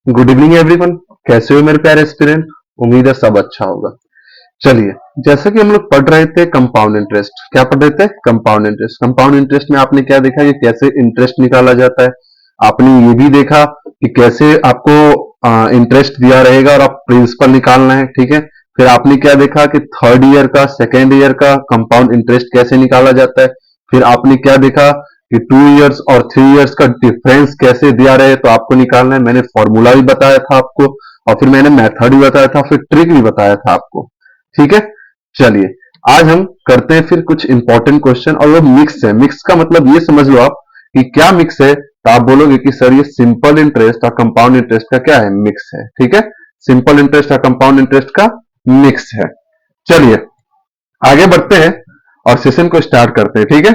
Good evening everyone. कैसे हो मेरे प्यारे एस्पिरेंट? उम्मीद है सब अच्छा होगा। चलिए, जैसा कि हम लोग पढ़ रहे थे कंपाउंड इंटरेस्ट। क्या पढ़ रहे थे? Compound interest. कंपाउंड इंटरेस्ट में आपने क्या देखा कि कैसे इंटरेस्ट निकाला जाता है। आपने ये भी देखा कि कैसे आपको इंटरेस्ट दिया रहेगा और आप प्रिंसिपल निकालना है। ठीक है। फिर आपने क्या देखा कि थर्ड ईयर का, सेकेंड ईयर का कंपाउंड इंटरेस्ट कैसे निकाला जाता है। फिर आपने क्या देखा कि 2 इयर्स और 3 इयर्स का डिफरेंस कैसे दिया रहे तो आपको निकालना है। मैंने फॉर्मूला भी बताया था आपको, और फिर मैंने मेथड भी बताया था, फिर ट्रिक भी बताया था आपको। ठीक है। चलिए, आज हम करते हैं फिर कुछ इंपॉर्टेंट क्वेश्चन, और वो मिक्स है। मिक्स का मतलब ये समझ लो आप कि क्या मिक्स है, तो आप बोलोगे कि सर ये सिंपल इंटरेस्ट और कंपाउंड इंटरेस्ट का क्या है, मिक्स है। ठीक है। सिंपल इंटरेस्ट और कंपाउंड इंटरेस्ट का मिक्स है। चलिए आगे बढ़ते हैं और सेशन को स्टार्ट करते हैं। ठीक है।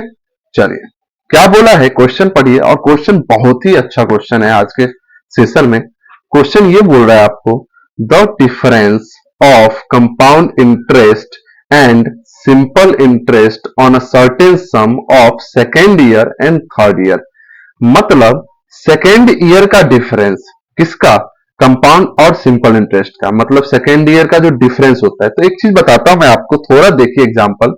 चलिए, क्या बोला है, क्वेश्चन पढ़िए। और क्वेश्चन बहुत ही अच्छा क्वेश्चन है आज के सेशन में। क्वेश्चन ये बोल रहा है आपको, the difference of compound interest and simple interest on a certain sum of second year and third year. मतलब सेकेंड ईयर का डिफरेंस किसका? कंपाउंड और सिंपल इंटरेस्ट का। मतलब सेकेंड ईयर का जो डिफरेंस होता है। तो एक चीज बताता हूं मैं आपको, थोड़ा देखिए एग्जांपल।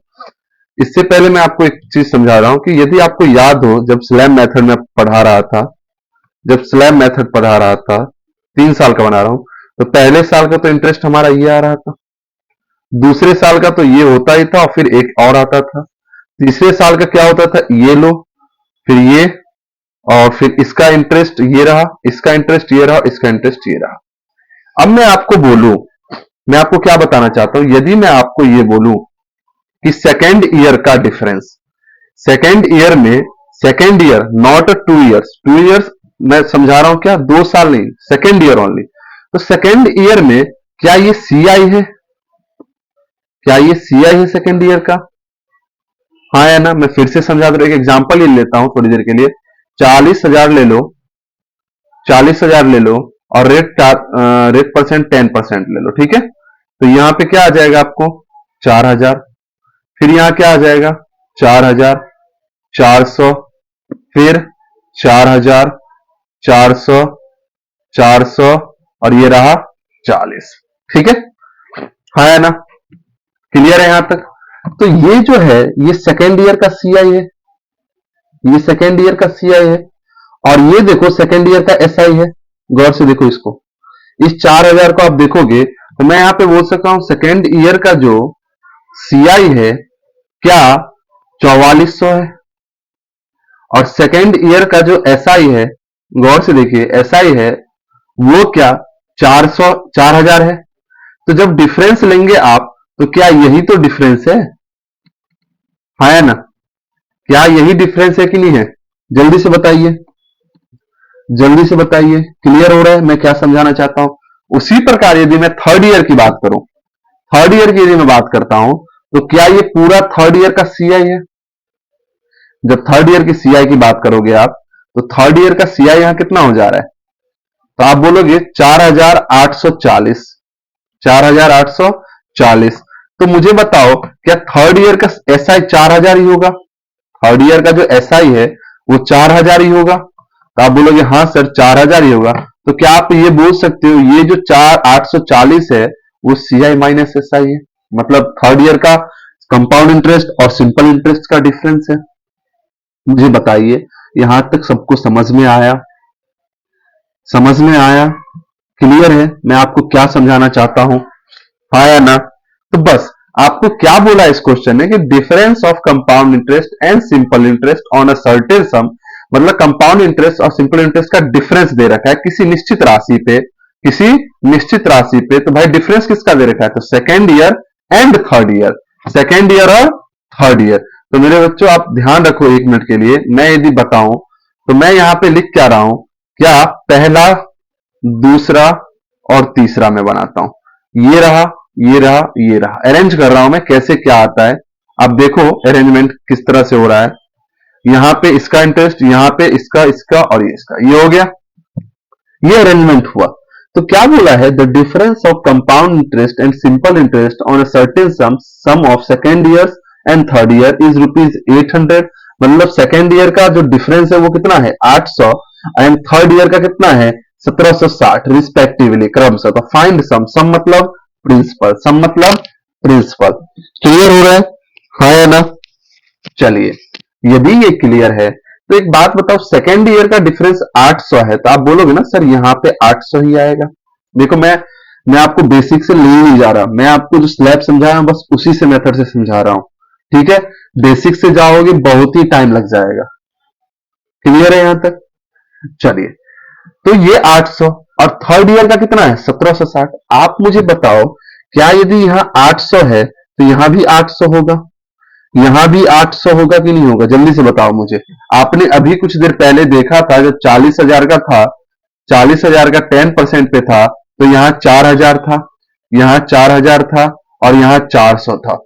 इससे पहले मैं आपको एक चीज समझा रहा हूं कि यदि आपको याद हो, जब स्लैब मेथड में पढ़ा रहा था, जब स्लैब मेथड पढ़ा रहा था, 3 साल का बना रहा हूं, तो पहले साल का तो इंटरेस्ट हमारा ये आ रहा था, दूसरे साल का तो ये होता ही था, और फिर एक और आता था, तीसरे साल का क्या होता था, ये लो, फिर ये, और फिर इसका इंटरेस्ट ये रहा, इसका इंटरेस्ट ये रहा, इसका इंटरेस्ट ये रहा। अब मैं आपको बोलूं, मैं आपको क्या बताना चाहता हूं, यदि मैं आपको ये बोलूं कि सेकेंड ईयर का डिफरेंस, सेकेंड ईयर में, second year not 2 years, 2 years मैं समझा रहा हूं, क्या 2 साल नहीं, सेकेंड ईयर ओनली। तो सेकेंड ईयर में क्या ये सी आई है? क्या ये सी आई है सेकेंड ईयर का? हाँ या ना? मैं फिर से समझा दू, एक एग्जाम्पल ही लेता हूं थोड़ी देर के लिए। 40,000 ले लो, 40,000 ले लो, और रेट परसेंट 10% ले लो। ठीक है। तो यहां पे क्या आ जाएगा आपको? 4,000। फिर यहां क्या आ जाएगा? 4,000, 400, फिर 4,000, 400, 400, और ये रहा 40। ठीक है। हाँ या ना? क्लियर है यहां तक? तो ये जो है, ये सेकेंड ईयर का सीआई है, ये सेकेंड ईयर का सीआई है। और ये देखो सेकेंड ईयर का एसआई है। गौर से देखो इसको, इस 4,000 को आप देखोगे तो मैं यहां पे बोल सकता हूं सेकेंड ईयर का जो सीआई है क्या 4400 है, और सेकेंड ईयर का जो एसआई है, गौर से देखिए एसआई है वो क्या 400, 4,000 है। तो जब डिफरेंस लेंगे आप, तो क्या यही तो डिफरेंस है? हाँ या ना? क्या यही डिफरेंस है कि नहीं है? जल्दी से बताइए, जल्दी से बताइए। क्लियर हो रहा है मैं क्या समझाना चाहता हूं? उसी प्रकार यदि मैं थर्ड ईयर की बात करूं, थर्ड ईयर की यदि मैं बात करता हूं, तो क्या ये पूरा थर्ड ईयर का सीआई है? जब थर्ड ईयर की सीआई की बात करोगे आप, तो थर्ड ईयर का सीआई यहां कितना हो जा रहा है? तो आप बोलोगे 4,840, 4,840। तो मुझे बताओ, क्या थर्ड ईयर का एसआई 4,000 ही होगा? थर्ड ईयर का जो एसआई है वो 4,000 ही होगा? तो आप बोलोगे हाँ सर 4,000 ही होगा। तो क्या आप ये बोल सकते हो ये जो 4,840 है वो सीआई माइनस एसआई है? मतलब थर्ड ईयर का कंपाउंड इंटरेस्ट और सिंपल इंटरेस्ट का डिफरेंस है। मुझे बताइए, यहां तक सबको समझ में आया? समझ में आया? क्लियर है मैं आपको क्या समझाना चाहता हूं? हाँ या ना? तो बस आपको क्या बोला इस क्वेश्चन ने कि difference of compound interest and simple interest on a certain सम। मतलब कंपाउंड इंटरेस्ट और सिंपल इंटरेस्ट का डिफरेंस दे रखा है किसी निश्चित राशि पे, किसी निश्चित राशि पे। तो भाई डिफरेंस किसका दे रखा है? तो second year and third year, second year और थर्ड ईयर। तो मेरे बच्चों आप ध्यान रखो एक मिनट के लिए, मैं यदि बताऊं तो मैं यहां पे लिख क्या रहा हूं, क्या पहला, दूसरा और तीसरा मैं बनाता हूं। ये रहा, ये रहा, ये रहा, अरेंज कर रहा हूं मैं कैसे क्या आता है। अब देखो अरेंजमेंट किस तरह से हो रहा है। यहां पे इसका इंटरेस्ट, यहां पे इसका, इसका और ये इसका, ये हो गया, ये अरेंजमेंट हुआ। तो क्या बोला है, the difference of compound interest and simple interest on a certain sum of second year and third year is ₹800। मतलब सेकेंड ईयर का जो डिफरेंस है वो कितना है? 800, एंड थर्ड ईयर का कितना है? 1760 रिस्पेक्टिवली क्रमशः। तो फाइंड सम मतलब प्रिंसिपल, सम मतलब प्रिंसिपल। क्लियर हो रहा है, हाँ या ना? चलिए, यदि ये क्लियर है तो एक बात बताओ, सेकेंड ईयर का डिफरेंस 800 है तो आप बोलोगे ना सर यहां पे 800 ही आएगा। देखो मैं आपको बेसिक से ले नहीं जा रहा, मैं आपको जो स्लैब समझा रहा हूं बस उसी से मेथड से समझा रहा हूं, ठीक है? बेसिक से जाओगे बहुत ही टाइम लग जाएगा। क्लियर है यहां तक? चलिए, तो ये 800 और थर्ड ईयर का कितना है 1760। आप मुझे बताओ क्या यदि यहां 800 है तो यहां भी 800 होगा, यहां भी 800 होगा कि नहीं होगा? जल्दी से बताओ मुझे। आपने अभी कुछ देर पहले देखा था जब 40,000 का था, 40,000 का 10% पे था तो यहां 4,000 था, यहां 4,000 था और यहां 400 था,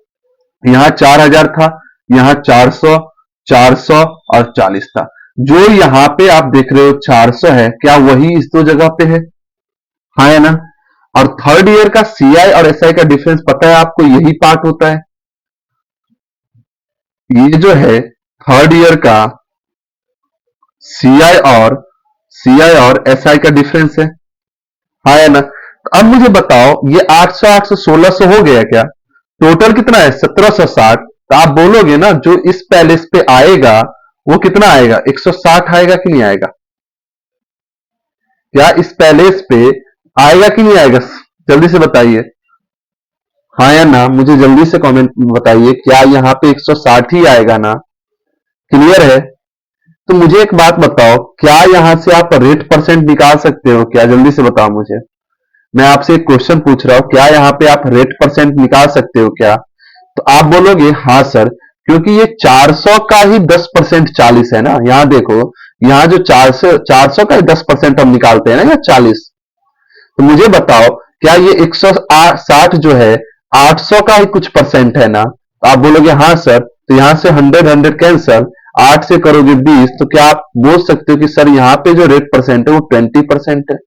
यहां 4,000 था, यहां 400, 400 और 40 था। जो यहां पे आप देख रहे हो 400 है, क्या वही इस दो जगह पे है? हाँ या ना? और थर्ड ईयर का सीआई और एसआई का डिफरेंस पता है आपको, यही पार्ट होता है। ये जो है थर्ड ईयर का सीआई और एसआई का डिफरेंस है, हाँ या ना? तो अब मुझे बताओ ये 800 800 1600 हो गया क्या? टोटल कितना है 1760। तो आप बोलोगे ना जो इस पैलेस पे आएगा वो कितना आएगा 160 आएगा कि नहीं आएगा? क्या इस पैलेस पे आएगा कि नहीं आएगा? जल्दी से बताइए, हाँ या ना? मुझे जल्दी से कमेंट बताइए, क्या यहां पे 160 ही आएगा ना? क्लियर है? तो मुझे एक बात बताओ, क्या यहां से आप रेट परसेंट निकाल सकते हो क्या? जल्दी से बताओ मुझे। मैं आपसे एक क्वेश्चन पूछ रहा हूं, क्या यहाँ पे आप रेट परसेंट निकाल सकते हो क्या? तो आप बोलोगे हाँ सर, क्योंकि ये 400 का ही 10% 40 है ना। यहाँ देखो, यहाँ जो 400 का 10% हम निकालते हैं ना, या 40। तो मुझे बताओ क्या ये 160 जो है 800 का ही कुछ परसेंट है ना? तो आप बोलोगे हाँ सर। तो यहां से 100 कैंसल, 8 से करोगे 20, तो क्या आप बोल सकते हो कि सर यहाँ पे जो रेट परसेंट है वो 20% है?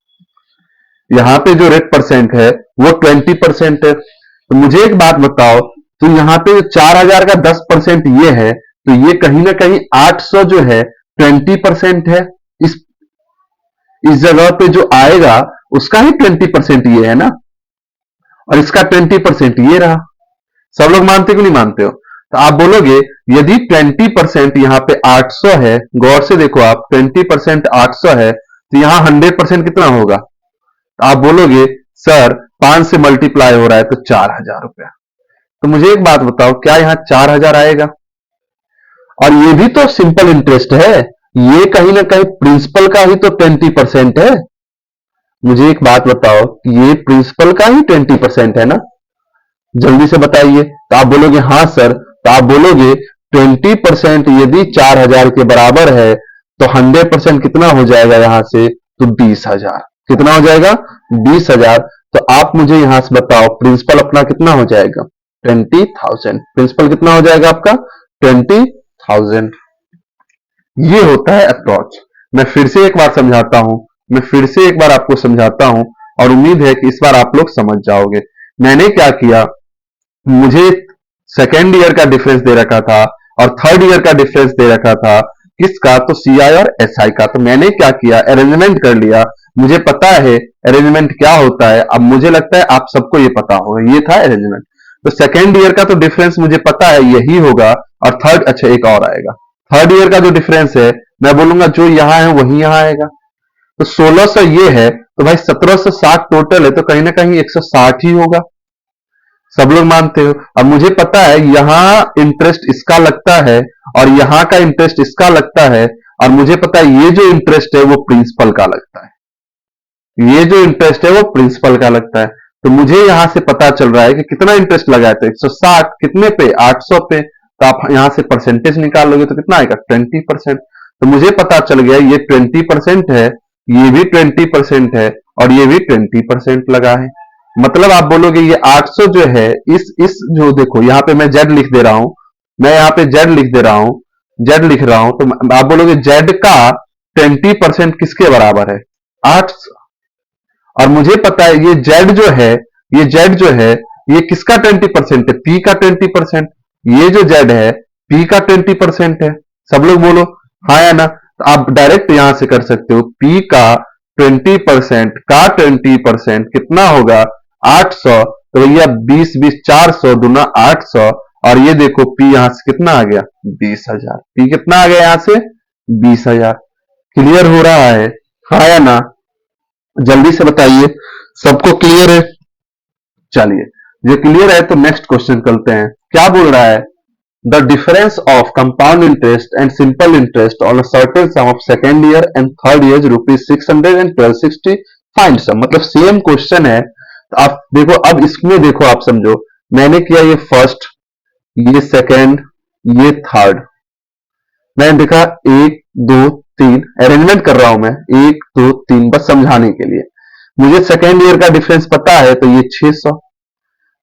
यहाँ पे जो रेट परसेंट है वो 20% है। तो मुझे एक बात बताओ, तो यहाँ पे 4,000 का 10% ये है, तो ये कहीं ना कहीं 800 जो है 20% है। इस इस जगह पे जो आएगा उसका ही 20% ये है ना, और इसका 20% ये रहा। सब लोग मानते कि नहीं मानते हो? तो आप बोलोगे यदि 20% यहाँ पे 800 है, गौर से देखो आप, 20% 800 है तो यहाँ 100% कितना होगा? तो आप बोलोगे सर 5 से मल्टीप्लाई हो रहा है तो 4,000 रुपया। तो मुझे एक बात बताओ, क्या यहाँ 4,000 आएगा? और ये भी तो सिंपल इंटरेस्ट है, ये कहीं ना कहीं प्रिंसिपल का ही तो 20% है। मुझे एक बात बताओ, ये प्रिंसिपल का ही 20% है ना? जल्दी से बताइए। तो आप बोलोगे हाँ सर। तो आप बोलोगे 20% यदि 4,000 के बराबर है तो 100% कितना हो जाएगा यहां से? तो 20,000। कितना हो जाएगा? 20,000। तो आप मुझे यहां से बताओ प्रिंसिपल अपना कितना हो जाएगा? 20,000। प्रिंसिपल कितना हो जाएगा आपका? 20,000। ये होता है अप्रोच। मैं फिर से एक बार समझाता हूं, मैं फिर से एक बार आपको समझाता हूं, और उम्मीद है कि इस बार आप लोग समझ जाओगे। मैंने क्या किया, मुझे सेकेंड ईयर का डिफरेंस दे रखा था और थर्ड ईयर का डिफरेंस दे रखा था। किसका? तो सीआई और एसआई का। तो मैंने क्या किया, अरेंजमेंट कर लिया। मुझे पता है अरेंजमेंट क्या होता है, अब मुझे लगता है आप सबको ये पता होगा। ये था अरेंजमेंट। तो सेकेंड ईयर का तो डिफरेंस मुझे पता है यही होगा, और थर्ड, अच्छा एक और आएगा, थर्ड ईयर का जो डिफरेंस है मैं बोलूंगा जो यहां है वही यहां आएगा। तो 1600 ये है तो भाई 1760 टोटल है, तो कहीं ना कहीं 160 ही होगा। सब लोग मानते हो। अब मुझे पता है यहां इंटरेस्ट इसका लगता है और यहां का इंटरेस्ट इसका लगता है, और मुझे पता है ये जो इंटरेस्ट है वो प्रिंसिपल का लगता है, ये जो इंटरेस्ट है वो प्रिंसिपल का लगता है। तो मुझे यहां से पता चल रहा है कि कितना इंटरेस्ट लगाया था 160, कितने पे? 800 पे। तो आप यहां से परसेंटेज निकाल लोगे तो कितना आएगा? 20%। तो मुझे पता चल गया ये 20% है, ये भी 20% है, और ये भी 20% लगा है। मतलब आप बोलोगे ये 800 जो है, इस जो देखो यहाँ पे मैं जेड लिख दे रहा हूं, मैं यहाँ पे जेड लिख दे रहा हूं, जेड लिख रहा हूं, तो आप बोलोगे जेड का 20% किसके बराबर है? 800। और मुझे पता है ये जेड जो है, ये जेड जो है ये किसका 20% है? पी का 20%। ये जो जेड है पी का 20% है। सब लोग बोलो हाँ या ना? तो आप डायरेक्ट यहां से कर सकते हो, पी का 20% का 20% कितना होगा 800। तो भैया 20 20 400 दूना 800। और ये देखो पी यहां से कितना आ गया 20,000। पी कितना आ गया यहां से 20,000। क्लियर हो रहा है हाँ या ना? जल्दी से बताइए सबको क्लियर है? चलिए ये क्लियर है तो नेक्स्ट क्वेश्चन करते हैं। क्या बोल रहा है? The difference of compound interest and simple interest on a certain sum of second year and third year ₹600 and 1260 find sum. मतलब सेम क्वेश्चन है तो आप देखो, अब इसमें देखो आप समझो, मैंने किया ये फर्स्ट, ये सेकेंड, ये थर्ड, मैंने देखा 1 2 3 अरेंजमेंट कर रहा हूं मैं 1 2 3 बस समझाने के लिए। मुझे सेकेंड ईयर का डिफरेंस पता है तो ये 600,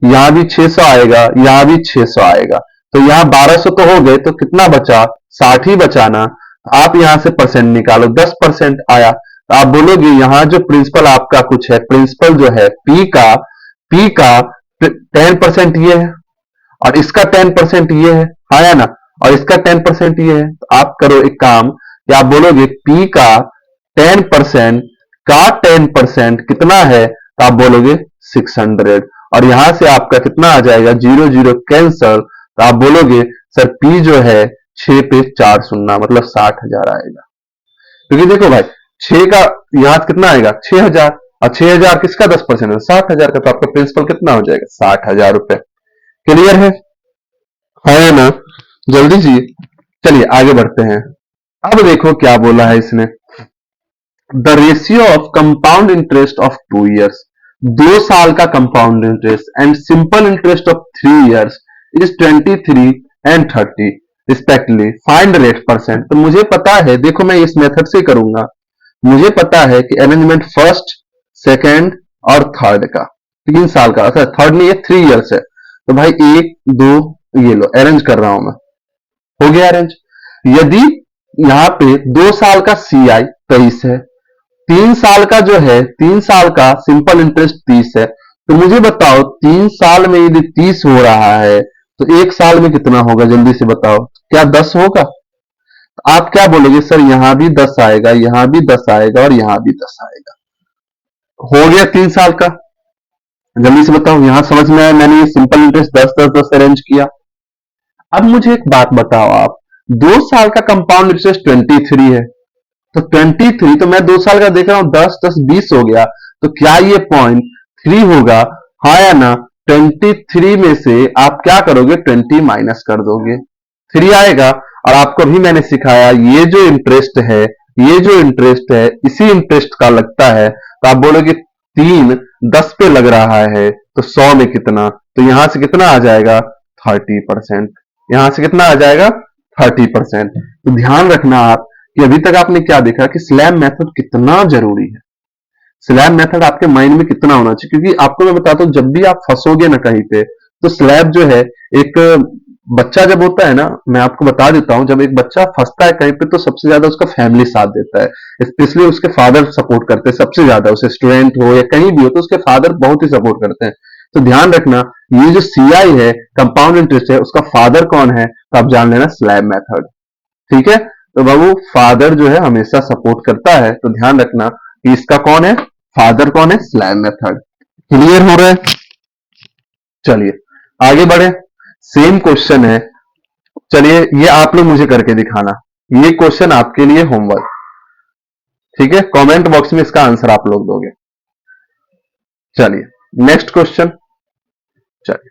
यहां भी 600 आएगा, यहां भी 600 आएगा, तो यहां 1200 तो हो गए, तो कितना बचा 60 ही बचा ना। आप यहां से परसेंट निकालो, 10% आया तो आप बोलोगे यहां जो प्रिंसिपल आपका कुछ है, प्रिंसिपल जो है पी का 10% ये है और इसका 10% ये है, हाँ या ना? और इसका 10% ये है, तो आप करो एक काम कि आप बोलोगे पी का 10% का 10% कितना है, तो आप बोलोगे 600। और यहां से आपका कितना आ जाएगा, 0 0 कैंसल, तो आप बोलोगे सर पी जो है 6 पे 4 शून्य मतलब 60,000 आएगा। क्योंकि देखो भाई 6 का यहां कितना आएगा 6,000, और 6,000 किसका 10% है 60,000 का, तो आपका प्रिंसिपल कितना हो जाएगा 60,000 रुपए। क्लियर है ना? जल्दी जी चलिए आगे बढ़ते हैं। अब देखो क्या बोला है इसने, the ratio of compound interest of 2 years, 2 साल का compound interest and simple interest of 3 years is 23 and 30 respectively, find rate percent. तो मुझे पता है, देखो मैं इस मेथड से करूंगा, मुझे पता है कि अरेंजमेंट फर्स्ट सेकेंड और थर्ड का 3 साल का, अच्छा थर्ड नहीं है 3 years है, तो भाई 1 2 ये लो अरेंज कर रहा हूं मैं, हो गया अरेंज। यदि यहां पे 2 साल का CI 23 है, 3 साल का जो है 3 साल का सिंपल इंटरेस्ट 30 है, तो मुझे बताओ 3 साल में यदि 30 हो रहा है तो 1 साल में कितना होगा, जल्दी से बताओ, क्या 10 होगा? तो आप क्या बोलोगे सर यहां भी 10 आएगा, यहां भी 10 आएगा और यहां भी 10 आएगा, हो गया 3 साल का। जल्दी से बताओ यहां समझ में आया? मैंने ये सिंपल इंटरेस्ट 10 10 10 अरेंज किया। अब मुझे एक बात बताओ आप, 2 साल का कंपाउंड इंटरेस्ट 23 है, तो 23 तो मैं 2 साल का देख रहा हूं 10 10 20 हो गया, तो क्या ये 0.3 होगा, हाँ या ना? 23 में से आप क्या करोगे 20 माइनस कर दोगे, 3 आएगा। और आपको भी मैंने सिखाया ये जो इंटरेस्ट है, ये जो इंटरेस्ट है इसी इंटरेस्ट का लगता है, तो आप बोलोगे 3 10 पे लग रहा है तो 100 में कितना, तो यहां से कितना आ जाएगा 30%, यहां से कितना आ जाएगा 30%। तो ध्यान रखना आप कि अभी तक आपने क्या देखा कि स्लैब मेथड कितना जरूरी है, स्लैब मेथड आपके माइंड में कितना होना चाहिए, क्योंकि आपको मैं बताता हूं जब भी आप फंसोगे ना कहीं पे, तो स्लैब जो है, एक बच्चा जब होता है ना, मैं आपको बता देता हूं, जब एक बच्चा फंसता है कहीं पे तो सबसे ज्यादा उसका फैमिली साथ देता है, स्पेशली उसके फादर सपोर्ट करते हैं सबसे ज्यादा, उसे स्टूडेंट हो या कहीं भी हो तो उसके फादर बहुत ही सपोर्ट करते हैं। तो ध्यान रखना ये जो CI है कंपाउंड इंटरेस्ट है उसका फादर कौन है, तो आप जान लेना स्लैब मेथड, ठीक है? तो बाबू फादर जो है हमेशा सपोर्ट करता है, तो ध्यान रखना कि इसका कौन है, फादर कौन है, स्लैब मेथड। क्लियर हो रहा है? चलिए आगे बढ़े, सेम क्वेश्चन है, चलिए ये आप लोग मुझे करके दिखाना, ये क्वेश्चन आपके लिए होमवर्क, ठीक है? कमेंट बॉक्स में इसका आंसर आप लोग दोगे। चलिए नेक्स्ट क्वेश्चन, चलिए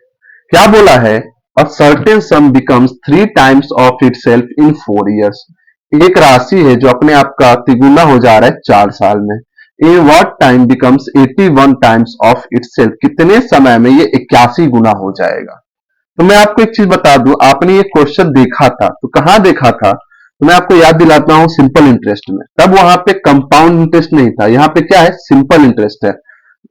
क्या बोला है, अ certain some becomes 3 times of itself in 4 years, एक राशि है जो अपने आप का तिगुना हो जा रहा है 4 साल में, in what time becomes 81 times of itself, कितने समय में ये 81 गुना हो जाएगा। तो मैं आपको एक चीज बता दूं, आपने ये क्वेश्चन देखा था तो कहां देखा था, तो मैं आपको याद दिलाता हूं सिंपल इंटरेस्ट में, तब वहां पे कंपाउंड इंटरेस्ट नहीं था, यहां पे क्या है सिंपल इंटरेस्ट है।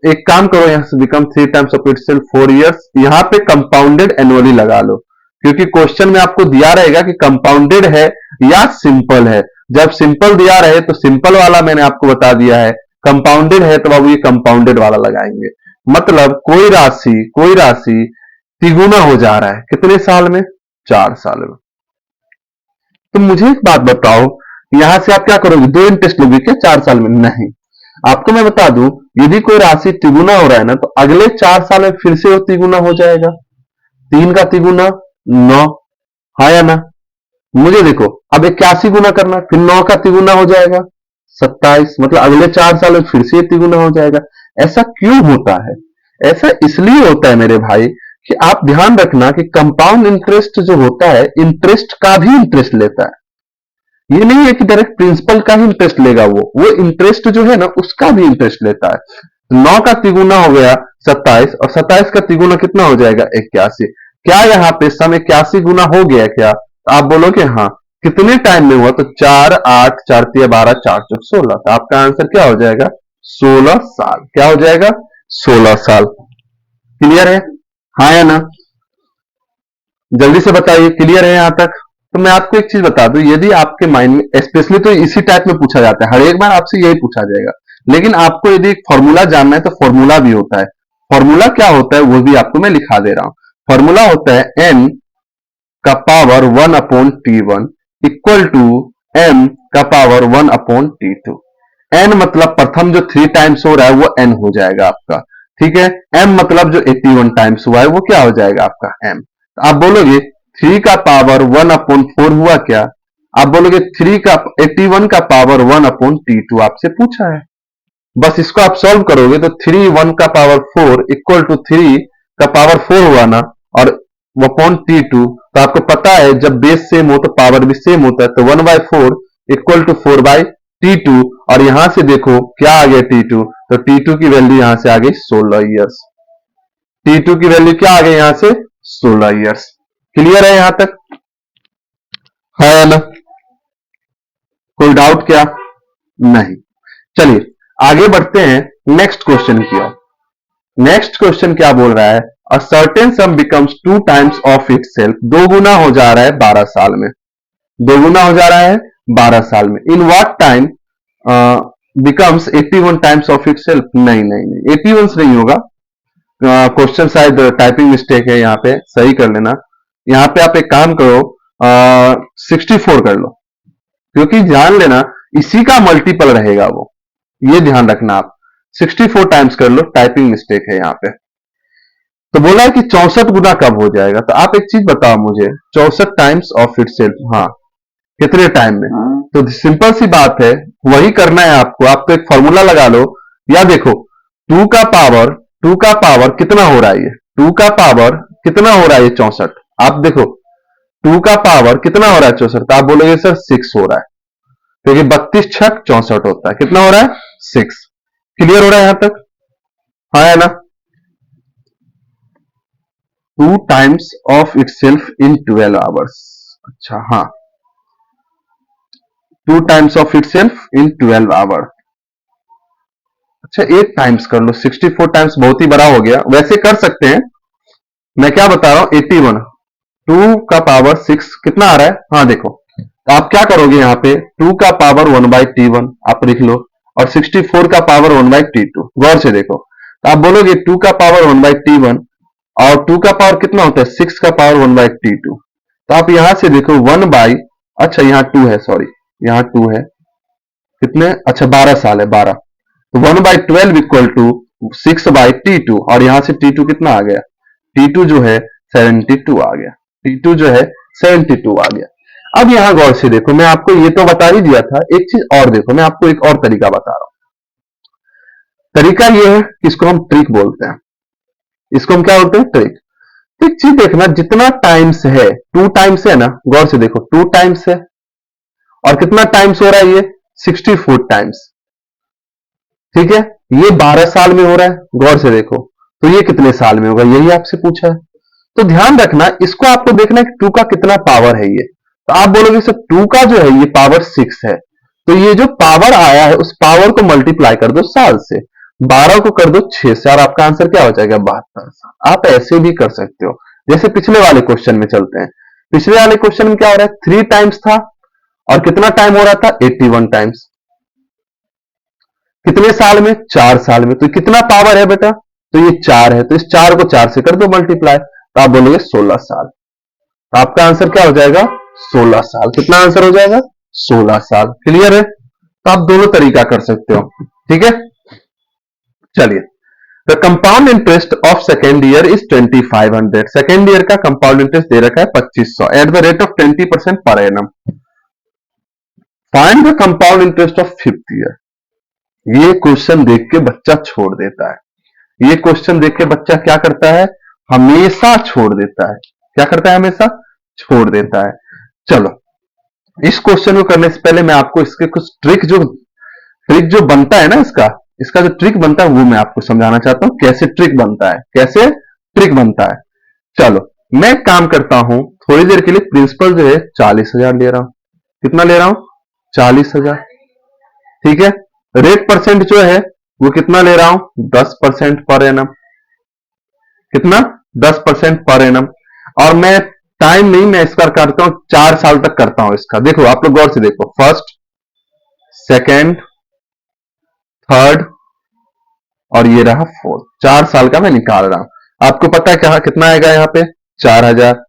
एक काम करो, यहां से become 3 times of itself 4 years, यहां पे कंपाउंडेड एनुअली लगा लो, क्योंकि क्वेश्चन में आपको दिया रहेगा कि कंपाउंडेड है या सिंपल है। जब सिंपल दिया रहे तो सिंपल वाला मैंने आपको बता दिया है, कंपाउंडेड है तो बाबू ये कंपाउंडेड वाला लगाएंगे। मतलब कोई राशि तिगुना हो जा रहा है कितने साल में, 4 साल में। तो मुझे एक बात बताओ, यहां से आप क्या करोगे, 2 इंटरेस्ट लोगे क्या 4 साल में? नहीं, आपको मैं बता दूं, यदि कोई राशि तिगुना हो रहा है ना, तो अगले 4 साल में फिर से वो तिगुना हो जाएगा। 3 का तिगुना 9, हाँ या ना? मुझे देखो, अब 81 गुना करना, फिर 9 का तिगुना हो जाएगा 27, मतलब अगले 4 साल में फिर से तिगुना हो जाएगा। ऐसा क्यों होता है? ऐसा इसलिए होता है मेरे भाई कि आप ध्यान रखना कि कंपाउंड इंटरेस्ट जो होता है, इंटरेस्ट का भी इंटरेस्ट लेता है। ये नहीं है कि डायरेक्ट प्रिंसिपल का ही इंटरेस्ट लेगा, वो इंटरेस्ट जो है ना उसका भी इंटरेस्ट लेता है। 9 का तिगुना हो गया 27, और 27 का तिगुना कितना हो जाएगा 81। क्या यहाँ पे सम 81 गुना हो गया क्या? तो आप बोलोगे हाँ। कितने टाइम में हुआ? तो 4 8 4 3 12 4 4 16, तो आपका आंसर क्या हो जाएगा? 16 साल। क्या हो जाएगा? 16 साल। क्लियर है? हाँ या ना? जल्दी से बताइए, क्लियर है यहां तक? तो मैं आपको एक चीज बता दूं, यदि आपके माइंड में, स्पेशली तो इसी टाइप में पूछा जाता है, हर एक बार आपसे यही पूछा जाएगा, लेकिन आपको यदि एक फॉर्मूला जानना है तो फॉर्मूला भी होता है। फॉर्मूला क्या होता है वो भी आपको मैं लिखा दे रहा हूं। फॉर्मूला होता है n का power 1/t1 equal to m का पावर 1/t2। n मतलब प्रथम जो 3 टाइम्स हो रहा है वो n हो जाएगा आपका, ठीक है। m मतलब जो 81 टाइम्स हुआ है वो क्या हो जाएगा आपका m। तो आप बोलोगे 3 का पावर 1/4 हुआ क्या? आप बोलोगे 3 का 81 का पावर 1/t2 आपसे पूछा है। बस इसको आप सॉल्व करोगे तो 3 1 का पावर 4 इक्वल टू 3 का पावर 4 हुआ ना, और अपॉन T2। तो आपको पता है जब बेस सेम हो तो पावर भी सेम होता है, तो 1/4 इक्वल टू 4/T2। और यहां से देखो क्या आ गया T2, तो T2 की वैल्यू यहां से आ गई 16 ईयर्स। T2 की वैल्यू क्या आ गई यहां से? 16 ईयर्स। क्लियर है यहां तक? है ना? कोई डाउट क्या? नहीं। चलिए आगे बढ़ते हैं नेक्स्ट क्वेश्चन की ओर। नेक्स्ट क्वेश्चन क्या बोल रहा है? अ certain some becomes 2 times of it self. दो गुना हो जा रहा है 12 साल में। दो गुना हो जा रहा है 12 साल में। In what time becomes 81 times of it self? नहीं नहीं नहीं, 81 से नहीं होगा। क्वेश्चन शायद टाइपिंग मिस्टेक है, यहाँ पे सही कर लेना। यहाँ पे आप एक काम करो, 64 कर लो, क्योंकि ध्यान लेना इसी का मल्टीपल रहेगा वो, ये ध्यान रखना आप। 64 टाइम्स कर लो, टाइपिंग मिस्टेक है यहाँ पे। तो बोला है कि 64 गुना कब हो जाएगा? तो आप एक चीज बताओ मुझे, 64 टाइम्स ऑफ इट सेल्फ, हाँ कितने टाइम में? तो सिंपल सी बात है, वही करना है आपको। आप तो एक फॉर्मूला लगा लो, या देखो 2 का पावर, 2 का पावर कितना हो रहा है ये? 2 का पावर कितना हो रहा है ये? 64। आप देखो 2 का पावर कितना हो रहा है 64, तो आप बोलोगे सर 6 हो रहा है, क्योंकि 32 छक 64 होता है। कितना हो रहा है? 6। क्लियर हो रहा है यहां तक? हाँ है ना? 2 times of itself in 12 hours. अच्छा हाँ, 2 times of itself in 12 hour. अच्छा 8 टाइम्स कर लो, 64 टाइम्स बहुत ही बड़ा हो गया, वैसे कर सकते हैं। मैं क्या बता रहा हूं, 81, 2 का पावर 6 कितना आ रहा है? हाँ देखो, तो आप क्या करोगे यहाँ पे, 2 का पावर 1/T1 आप लिख लो, और 64 का पावर 1/T2। गौर से देखो, तो आप बोलोगे 2 का पावर 1/T1, और 2 का पावर कितना होता है? 6 का पावर 1/T2। तो आप यहां से देखो 1 बाई, अच्छा यहाँ 2 है, सॉरी यहाँ 2 है, कितने, अच्छा 12 साल है, 12। तो 1/12 इक्वल टू 6/T2, और यहां से T2 कितना आ गया? T2 जो है 72 आ गया। T2 जो है 72 आ गया। अब यहां गौर से देखो, मैं आपको ये तो बता ही दिया था, एक चीज और देखो, मैं आपको एक और तरीका बता रहा हूं। तरीका ये है, इसको हम ट्रिक बोलते हैं। इसको हम क्या बोलते हैं? ट्रिक। एक चीज देखना, जितना टाइम्स है, 2 टाइम्स है ना, गौर से देखो 2 टाइम्स है, और कितना टाइम्स हो रहा है ये? 64 टाइम्स, ठीक है। ये 12 साल में हो रहा है, गौर से देखो, तो ये कितने साल में होगा? यही आपसे पूछा है। तो ध्यान रखना, इसको आपको देखना है कि 2 का कितना पावर है ये। तो आप बोलोगे सर 2 का जो है ये पावर 6 है, तो ये जो पावर आया है उस पावर को मल्टीप्लाई कर दो साल से, 12 को कर दो 6 से, और आपका आंसर क्या हो जाएगा? 72 साल। आप ऐसे भी कर सकते हो। जैसे पिछले वाले क्वेश्चन में चलते हैं। पिछले वाले क्वेश्चन में क्या हो रहा है? 3 टाइम्स था, और कितना टाइम हो रहा था? 81 टाइम्स। कितने साल में? 4 साल में। तो कितना पावर है बेटा? तो ये 4 है, तो इस 4 को 4 से कर दो मल्टीप्लाई, तो आप बोलोगे 16 साल। तो आपका आंसर क्या हो जाएगा? 16 साल। कितना आंसर हो जाएगा? 16 साल। क्लियर है? तो आप दोनों तरीका कर सकते हो, ठीक है। चलिए, the compound interest of second year is 2500। Second year का कंपाउंड इंटरेस्ट दे रखा है 2500 at the rate of 20% per annum. Find the compound interest of fifth year. ये क्वेश्चन देख के बच्चा छोड़ देता है। ये क्वेश्चन देख के बच्चा क्या करता है, हमेशा छोड़ देता है। क्या करता है, हमेशा छोड़ देता है। चलो, इस क्वेश्चन को करने से पहले मैं आपको इसके कुछ ट्रिक जो बनता है ना, इसका जो ट्रिक बनता है वो मैं आपको समझाना चाहता हूं, कैसे ट्रिक बनता है, कैसे ट्रिक बनता है। चलो, मैं काम करता हूं थोड़ी देर के लिए, प्रिंसिपल जो है 40,000 ले रहा हूं। कितना ले रहा हूं, 40,000। ठीक है, रेट परसेंट जो है वो कितना ले रहा हूं, 10% पर एनम। कितना, 10% पर एनम। और मैं टाइम नहीं, मैं इसका करता हूं 4 साल तक करता हूं इसका। देखो आप लोग गौर से देखो, फर्स्ट, सेकेंड, थर्ड और ये रहा फोर्थ। 4 साल का मैं निकाल रहा हूं। आपको पता है कहा कितना आएगा यहाँ पे, 4,000,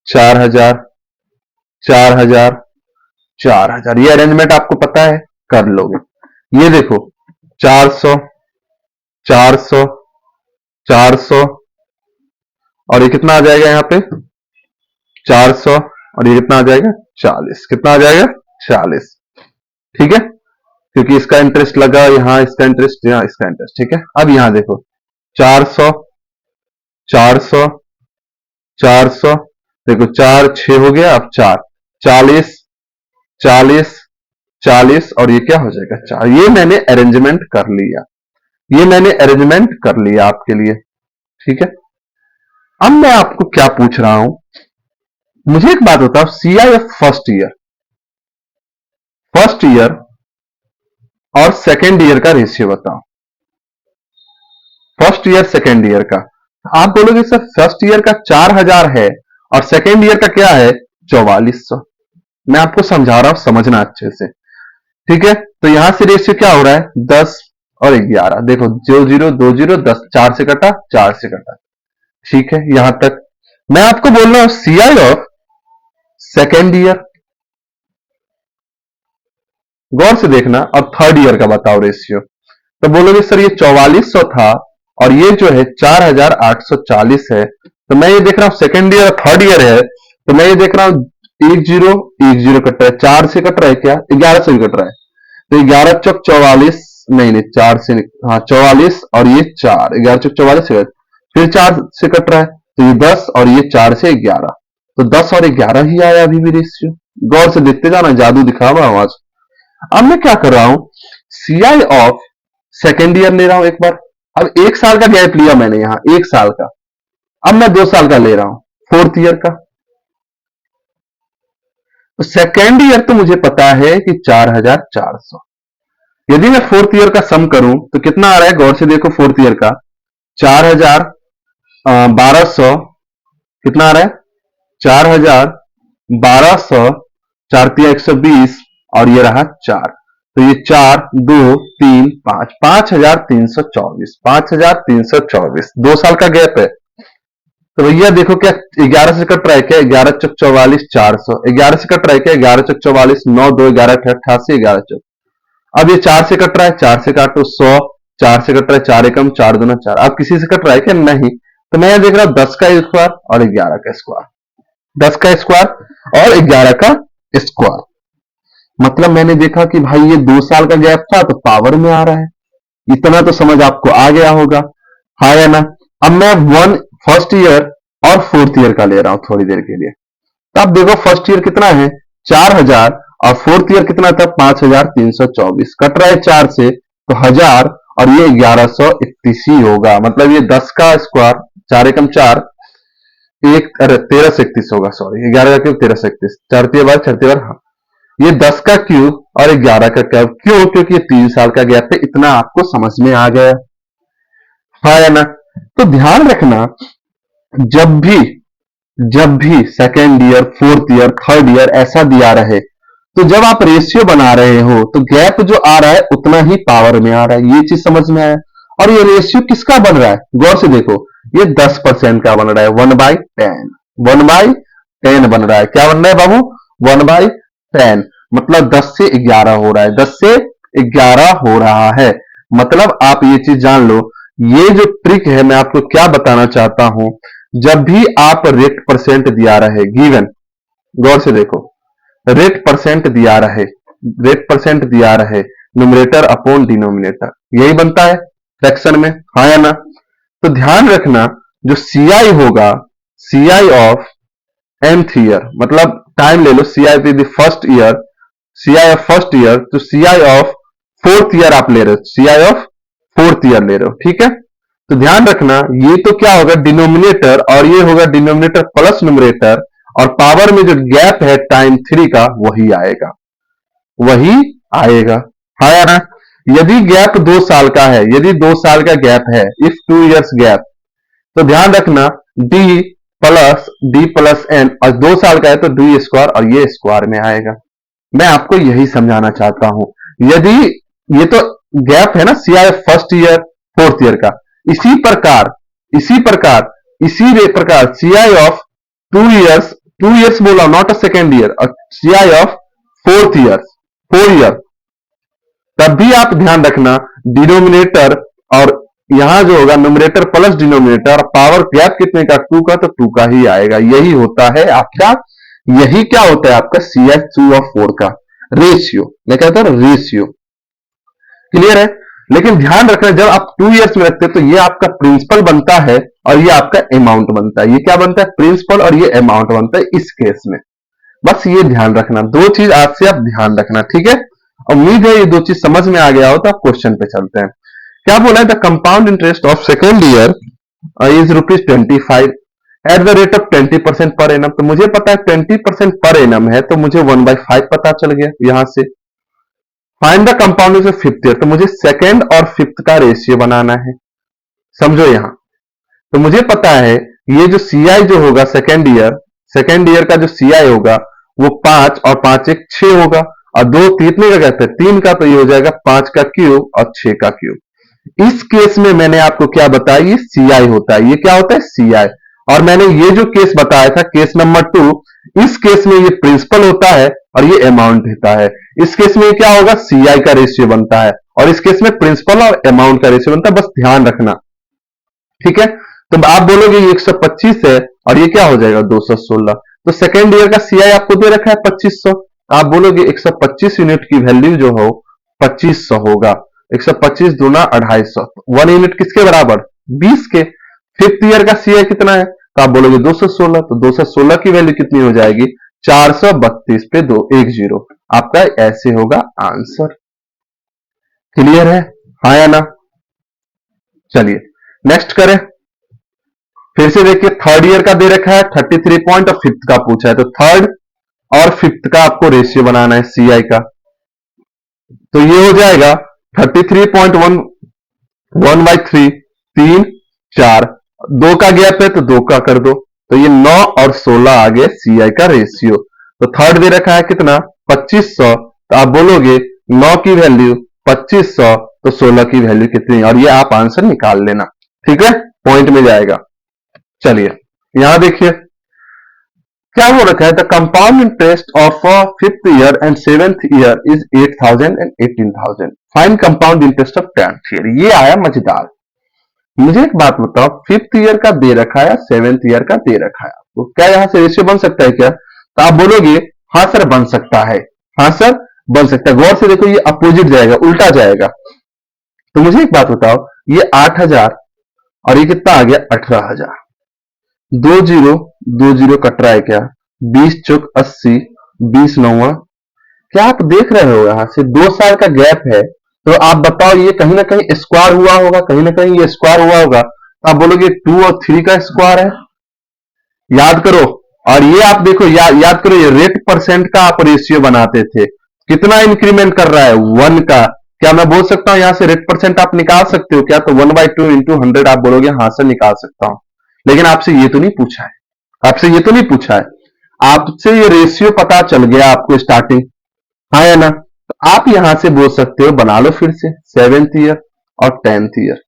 4,000, 4,000, 4,000। ये अरेंजमेंट आपको पता है, कर लोगे। ये देखो 400, 400, 400 और ये कितना आ जाएगा यहाँ पे, 400 और ये कितना आ जाएगा, 40। कितना आ जाएगा, 40। ठीक है, क्योंकि इसका इंटरेस्ट लगा यहां, इसका इंटरेस्ट यहां, इसका इंटरेस्ट। ठीक है, अब यहां देखो 400, 400, 400, देखो 4 6 हो गया, अब 4, 40, 40, 40 और ये क्या हो जाएगा, 4। ये मैंने अरेंजमेंट कर लिया, ये मैंने अरेंजमेंट कर लिया आपके लिए। ठीक है, अब मैं आपको क्या पूछ रहा हूं, मुझे एक बात बताओ, सीआईएफ फर्स्ट ईयर और सेकेंड ईयर का रेशियो बताओ। फर्स्ट ईयर सेकेंड ईयर का, आप बोलोगे सर फर्स्ट ईयर का 4,000 है और सेकेंड ईयर का क्या है, 4400। मैं आपको समझा रहा हूं, समझना अच्छे से। ठीक है, तो यहां से रेशियो क्या हो रहा है, 10 और 11। देखो 0 0 2 0 10, 4 से कटा, 4 से कटा। ठीक है, यहां तक मैं आपको बोल रहा हूं सीआई ऑफ सेकेंड ईयर, गौर से देखना, और थर्ड ईयर का बताओ रेशियो। तो बोलोगे सर ये 4400 था और ये जो है 4,840 है। तो मैं ये देख रहा हूं सेकेंड ईयर और थर्ड ईयर है, तो मैं ये देख रहा हूं 1 0 1 0 कट रहा है, 4 से कट रहा है, क्या 11 से भी कट रहा है। तो 11 चौक 44, नहीं नहीं 4 से, हाँ 44 और ये 4, 11 चौक 44 से, फिर 4 से कट रहा है, तो ये 10 और ये 4 से 11, तो 10 और 11 ही आया अभी भी रेशियो। गौर से देखते जाना, जादू दिखा रहा हूं आज। अब मैं क्या कर रहा हूं, सीआई ऑफ सेकेंड ईयर ले रहा हूं एक बार। अब 1 साल का गैप लिया मैंने यहां, 1 साल का। अब मैं 2 साल का ले रहा हूं, फोर्थ ईयर का। तो सेकेंड ईयर तो मुझे पता है कि 4,400। यदि मैं फोर्थ ईयर का सम करूं तो कितना आ रहा है, गौर से देखो, फोर्थ ईयर का 4,1200 कितना आ रहा है, 4,1200, 4 तिया 120 और ये रहा 4। तो ये 4 2 3 5, 5,324, 5,324, 2 साल का गैप है। तो भैया देखो क्या 11 से कट रहा है, क्या 11 चौक 44, 400, 11 से कट रहा है, क्या 11 चौक 44, 9 2 11 88, 11 चौक। अब ये 4 से कट रहा है, 4 से काटो 100, 4 से कट रहा है, 4 एकम 4 दूना 4। अब किसी से कट रहा है क्या, नहीं। तो मैं यहां देख रहा हूं 10 का स्क्वायर और 11 का स्क्वायर, 10 का स्क्वायर और 11 का स्क्वायर। मतलब मैंने देखा कि भाई ये 2 साल का गैप था तो पावर में आ रहा है। इतना तो समझ आपको आ गया होगा, हाँ या ना। अब मैं फर्स्ट ईयर और फोर्थ ईयर का ले रहा हूं थोड़ी देर के लिए। तो आप देखो फर्स्ट ईयर कितना है, 4,000 और फोर्थ ईयर कितना था, 5,324। कट रहा है 4 से तो 1,000 और ये 1,131 ही होगा। मतलब ये 10 का स्क्वायर, 4 एकम 4, एक, अरे 1331 होगा, सॉरी 11 का क्यूब 1331, 4 तिया 12, 4 तिया 12, हाँ। ये 10 का क्यूब और 11 का क्यूब, क्यों, क्योंकि ये 3 साल का गैप है। इतना आपको समझ में आ गया, हाँ या ना। तो ध्यान रखना, जब भी second year, fourth year, third year ऐसा दिया रहे, तो जब आप रेशियो बना रहे हो तो गैप जो आ रहा है उतना ही पावर में आ रहा है। ये चीज समझ में आया। और ये रेशियो किसका बन रहा है, गौर से देखो, ये 10% का बन रहा है, 1/10, 1/10 बन रहा है। क्या बन रहा है बाबू, 1/10। मतलब 10 से 11 हो रहा है, 10 से 11 हो रहा है। मतलब आप ये चीज जान लो, ये जो ट्रिक है मैं आपको क्या बताना चाहता हूं, जब भी आप रेट परसेंट दिया रहे गिवन, गौर से देखो, रेट परसेंट दिया रहे, रेट परसेंट दिया रहे, न्यूमरेटर अपॉन डिनोमिनेटर, यही बनता है फ्रैक्शन में, हाँ या ना? तो ध्यान रखना, जो सीआई होगा, सीआई ऑफ nth ईयर, मतलब टाइम ले लो, CI the first year, CI of first year, तो सीआई ऑफ फोर्थ ईयर आप ले रहे हो, सीआई ऑफ फोर्थ ईयर ले रहे हो, ठीक है? तो ध्यान रखना, ये तो क्या होगा डिनोमिनेटर, और ये होगा डिनोमिनेटर प्लस न्यूमरेटर, और पावर में जो गैप है टाइम 3 का वही आएगा, वही आएगा, हाँ या ना? यदि गैप 2 साल का है, यदि 2 साल का गैप है, इफ 2 years गैप, तो ध्यान रखना डी प्लस एन, और 2 साल का है तो डी स्क्वायर, और ये स्क्वायर में आएगा। मैं आपको यही समझाना चाहता हूं, यदि ये तो गैप है ना CI first year fourth year का, इसी प्रकार इसी प्रकार सीआई ऑफ 2 years, 2 years बोला, नॉट अ सेकेंड ईयर, और CI of fourth year, 4 year, तब भी आप ध्यान रखना डिनोमिनेटर, और यहां जो होगा numerator plus denominator, power gap कितने का 2 का, तो 2 का ही आएगा, यही होता है आपका, यही क्या होता है आपका CH2 ऑफ 4 का रेशियो, मैं कहता हूं रेशियो, क्लियर है? लेकिन ध्यान रखना, जब आप 2 years में रखते हैं तो ये आपका प्रिंसिपल बनता है और ये आपका अमाउंट बनता है, ये क्या बनता है, प्रिंसिपल, और ये अमाउंट बनता है इस केस में, बस ये ध्यान रखना, 2 चीज आज से आप ध्यान रखना, ठीक है? उम्मीद है ये 2 चीज समझ में आ गया हो, तो आप क्वेश्चन पे चलते हैं। क्या बोला है, the compound interest of second year is ₹25 at the rate of 20% per annum, तो मुझे पता है 20% पर एनम है, तो मुझे 1/5 पता चल गया यहां से। Find the compound of fifth year, तो मुझे सेकेंड और फिफ्थ का रेशियो बनाना है, समझो यहां। तो मुझे पता है ये जो सीआई जो होगा सेकेंड ईयर का जो सीआई होगा वो 5 और 5 एक 6 होगा, और 2 कितने का कहते हैं 3 का, तो ये हो जाएगा 5 का क्यूब और 6 का क्यूब। इस केस में मैंने आपको क्या बताया, ये सीआई होता है, ये क्या होता है सीआई, और मैंने ये जो केस बताया था केस नंबर 2, इस केस में ये प्रिंसिपल होता है और ये अमाउंट होता है। इस केस में क्या होगा, सीआई का रेशियो बनता है, और इस केस में प्रिंसिपल और अमाउंट का रेशियो बनता है, बस ध्यान रखना, ठीक है? तो आप बोलोगे ये 125 है और ये क्या हो जाएगा 216, तो सेकेंड ईयर का सीआई आपको दे रखा है 2500, आप बोलोगे 125 यूनिट की वैल्यू जो हो 2500 होगा, 125 दूना 250, 1 यूनिट किसके बराबर 20 के। फिफ्थ ईयर का सीआई कितना है, तो आप बोलोगे 216, तो 216 की वैल्यू कितनी हो जाएगी 432 पे 2 1 0, आपका ऐसे होगा आंसर। क्लियर है, हाँ या ना? चलिए नेक्स्ट करें, फिर से देखिए थर्ड ईयर का दे रखा है 33 पॉइंट और फिफ्थ का पूछा है, तो थर्ड और फिफ्थ का आपको रेशियो बनाना है सीआई का, तो ये हो जाएगा 33.1 1/3, 3 4, 2 का गैप है तो 2 का कर दो, तो ये 9 और 16 आ गए सीआई का रेशियो। तो थर्ड दे रखा है कितना 2500, तो आप बोलोगे 9 की वैल्यू 2500, तो 16 की वैल्यू कितनी, और ये आप आंसर निकाल लेना, ठीक है, पॉइंट में जाएगा। चलिए यहां देखिए क्या हो रखा है, the compound interest of fifth year and seventh year is 8000 and 18000, find compound interest of 10th year. ये आया मजेदार। मुझे एक बात बताओ, फिफ्थ ईयर का दे रखा है, सेवेंथ ईयर का दे रखा है आपको, क्या यहां से रेशियो बन सकता है क्या, तो आप बोलोगे हाँ सर बन सकता है, हाँ सर बन सकता है। गौर से देखो ये अपोजिट जाएगा, उल्टा जाएगा। तो मुझे एक बात बताओ, ये 8000 और ये कितना आ गया 18000, 2 0 कट रहा है क्या, 20 चौक 80, 20 9, क्या आप देख रहे हो यहां से 2 साल का गैप है, तो आप बताओ ये कहीं ना कहीं स्क्वायर हुआ होगा, कहीं ना कहीं ये स्क्वायर हुआ होगा, तो आप बोलोगे 2 और 3 का स्क्वायर है, याद करो। और ये आप देखो याद करो, ये रेट परसेंट का आप रेशियो बनाते थे, कितना इंक्रीमेंट कर रहा है 1 का, क्या मैं बोल सकता हूं यहां से रेट परसेंट आप निकाल सकते हो क्या, तो 1/2 इंटू 100 आप बोलोगे हाँ से निकाल सकता हूं, लेकिन आपसे ये तो नहीं पूछा है, आपसे ये तो नहीं पूछा है, आपसे ये रेशियो पता चल गया आपको स्टार्टिंग, हाँ या ना? तो आप यहां से बोल सकते हो, बना लो फिर से सेवेंथ ईयर और 10th year,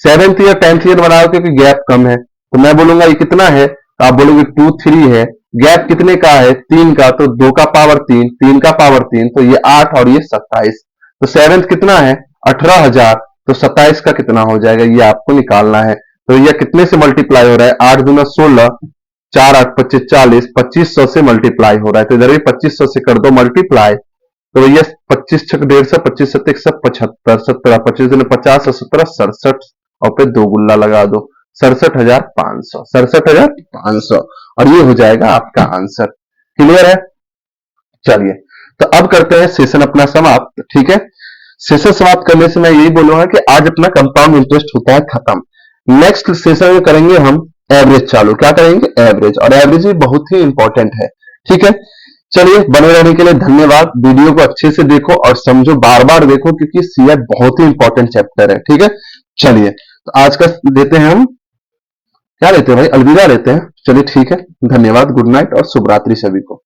seventh year 10th year बना लो क्योंकि गैप कम है, तो मैं बोलूंगा ये कितना है, तो आप बोलोगे 2 3 है, गैप कितने का है 3 का, तो 2 का पावर 3, 3 का पावर 3, तो ये 8 और ये 27, तो सेवेंथ कितना है 18,000, तो 27 का कितना हो जाएगा ये आपको निकालना है। तो यह कितने से मल्टीप्लाई हो रहा है, 8 दूना 16, 4 8 25 40, 2500 से मल्टीप्लाई हो रहा है। तो इधर भी 2500 से कर दो मल्टीप्लाई। तो ये 25 छक 150, 25 सत्ते 175, 17 25 दूना 50 और 17 67, और पे दो गुल्ला लगा दो, 67,500, 67,500, और ये हो जाएगा आपका आंसर। क्लियर है? चलिए, तो अब करते हैं सेशन अपना समाप्त। ठीक है, सेशन समाप्त करने से मैं यही बोलूंगा कि आज अपना कंपाउंड इंटरेस्ट होता है खत्म। नेक्स्ट सेशन में करेंगे हम एवरेज चालू। क्या करेंगे? एवरेज। और एवरेज भी बहुत ही इंपॉर्टेंट है। ठीक है, चलिए, बने रहने के लिए धन्यवाद। वीडियो को अच्छे से देखो और समझो, बार बार देखो, क्योंकि सीएट बहुत ही इंपॉर्टेंट चैप्टर है। ठीक है, चलिए, तो आज का देते हैं हम, क्या लेते हैं भाई, अलविदा लेते हैं। चलिए ठीक है, धन्यवाद, गुड नाइट और शुभ रात्रि सभी को।